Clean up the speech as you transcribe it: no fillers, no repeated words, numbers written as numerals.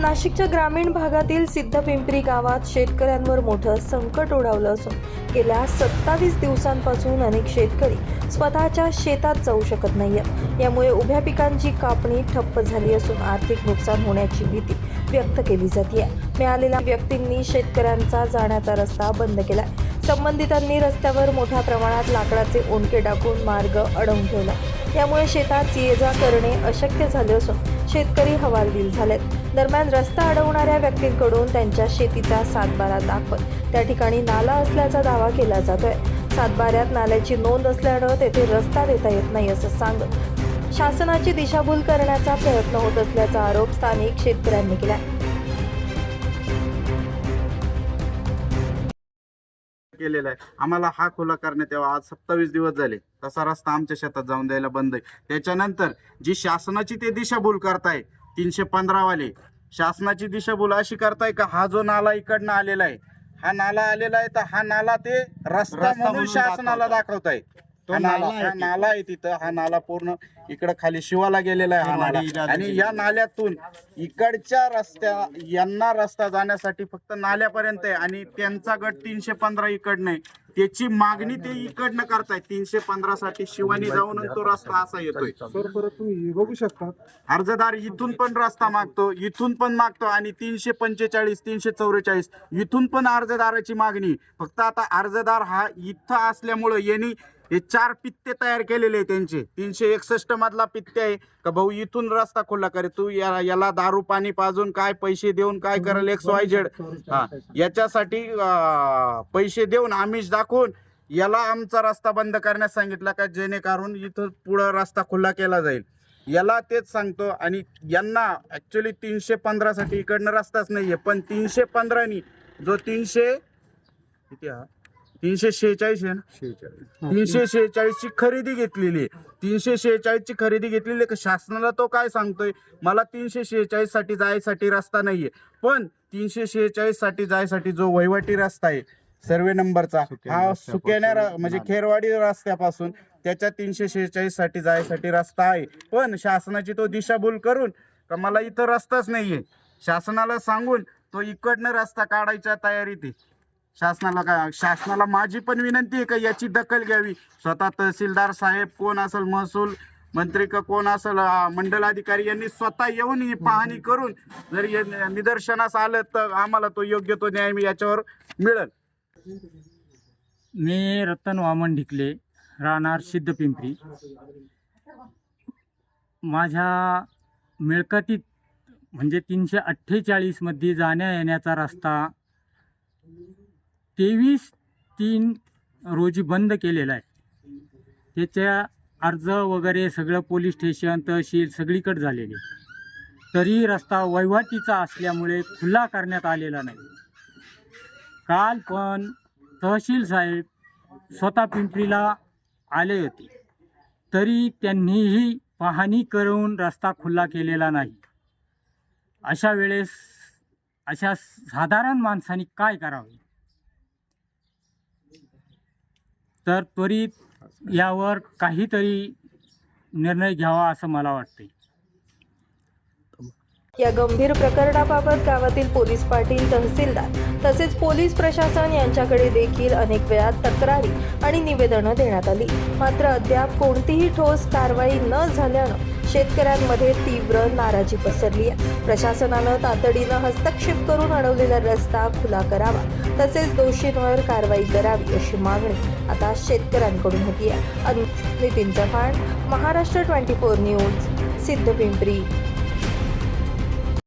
नाशिकच्या ग्रामीण भागातील सिद्धपिंपरी गावात शेतकऱ्यांवर मोठं संकट ओढावलं असून गेल्या 27 दिवसांपासून अनेक शेतकरी स्वतःच्या शेतात जाऊ शकत नाहीयेत। यामुळे उभ्या पिकांची कापणी ठप्प झाली असून आर्थिक नुकसान होण्याची भीती व्यक्त केली जाते। मिळालेल्या व्यक्तींनी शेतकऱ्यांचा जाण्याचा रस्ता बंद केला। संबंधितांनी रस्त्यावर मोठ्या प्रमाणात लाकडाचे ओंडके टाकून मार्ग अडवून ठेवला। यामुळे शेतात ये-जा करणे अशक्य झाले असून शेतकरी हवालदिल झालेत। दरम्यान रस्ता अडवणाऱ्या व्यक्तींकडून त्यांच्या शेतीचा सातबारा दाखवत त्या ठिकाणी नाला असल्याचा दावा केला जातोय। सातबाऱ्यात नाल्याची नोंद असल्यानं तेथे रस्ता देता येत नाही असं सांगत शासनाची दिशाभूल करण्याचा प्रयत्न होत असल्याचा आरोप स्थानिक शेतकऱ्यांनी केला। केलेला आहे। आम्हाला हा खुला करण्यात यावा। आज 27 दिवस झाले तसा रस्ता आमच्या शेतात जाऊन द्यायला बंद आहे। त्याच्यानंतर जी शासनाची ते दिशाभूल करताय 315 वाले शासनाची दिशाभूल अशी करताय का हा जो नाला इकडनं आलेला आहे, हा नाला आलेला आहे तर हा नाला ते रस्ता म्हणून शासनाला दाखवताय। तो नाला आहे तिथं, हा नाला पूर्ण इकडे खाली शिवाला गेलेला आहे हा नाला। आणि या नाल्यातून इकडच्या यांना रस्ता जाण्यासाठी फक्त नाल्यापर्यंत आहे आणि त्यांचा गट 315 इकडनं आहे। त्याची मागणी ते इकडनं करतायत 315 साठी शिवानी जाऊन तो रस्ता असा येतोय। तुम्ही बघू शकता अर्जदार इथून पण रस्ता मागतो, इथून पण मागतो आणि 345 344 इथून पण अर्जदाराची मागणी। फक्त आता अर्जदार हा इथं असल्यामुळे यांनी हे 4 पित्ते तयार केलेले आहे त्यांचे। 361 मधला पित्ते आहे का भाऊ इथून रस्ता खुला करे, तू याला दारू पाणी पाजून काय पैसे देऊन काय करेल XYZ हा याच्यासाठी पैसे देऊन आमिष दाखवून याला आमचा रस्ता बंद करण्यास सांगितलं का जेणेकरून इथं पुढे रस्ता खुला केला जाईल। याला तेच सांगतो आणि यांना ऍक्च्युअली 315 साठी इकडनं रस्ताच नाहीये, पण 315 नी जो 346 आहे ना 346 ची खरेदी घेतलेली आहे। 346 ची खरेदी घेतलेली आहे। शासनाला तो काय सांगतोय, मला 346 साठी जायसाठी रस्ता नाहीये, पण 346 साठी जायसाठी जो वहिवाटी रस्ता आहे सर्वे नंबरचा हा सुकेन्या म्हणजे खेरवाडी रस्त्यापासून त्याच्या 346 साठी जायसाठी रस्ता आहे। पण शासनाची तो दिशाभूल करून का मला इथं रस्ताच नाहीये, शासनाला सांगून तो इकडनं रस्ता काढायच्या तयारीत आहे। शासनाला माझी पण विनंती आहे का याची दखल घ्यावी। स्वतः तहसीलदार साहेब कोण असेल, महसूल मंत्री का कोण असेल, मंडल अधिकारी यांनी स्वतः येऊन ही पाहणी करून जर निदर्शनास आलं तर आम्हाला तो योग्य तो न्याय याच्यावर मिळेल। मी रतन वामन ढिकले, राहणार सिद्धपिंपरी। माझ्या मिळकतीत म्हणजे 348 मध्ये जाण्या येण्याचा रस्ता 23/3 रोजी बंद केलेला आहे। त्याच्या अर्ज वगैरे सगळं पोलीस स्टेशन तहसील सगळीकडे झालेले, तरी रस्ता वहिवाटीचा असल्यामुळे खुला करण्यात आलेला नाही। काल पण तहसील साहेब स्वतः पिंपरीला आले होते, तरी त्यांनीही पाहणी करून रस्ता खुला केलेला नाही। अशा वेळेस अशा साधारण माणसांनी काय करावे, तर त्वरित यावर काहीतरी निर्णय घ्यावा असं मला वाटते। या गंभीर प्रकरणाबाबत गावातील पोलीस पाटील, तहसीलदार तसेच पोलीस प्रशासन यांच्याकडे देखील अनेक वेळा तक्रारी आणि निवेदनं देण्यात आली, मात्र अद्याप कोणतीही ठोस कारवाई न झाल्यानं शेतकऱ्यांमध्ये तीव्र नाराजी पसरली आहे। प्रशासनानं तातडीनं हस्तक्षेप करून अडवलेला रस्ता खुला करावा तसेच दोषींवर कारवाई करावी अशी मागणी आता शेतकऱ्यांकडून होती आहे। नितीन चव्हाण, महाराष्ट्र 24 न्यूज, सिद्धपिंपरी।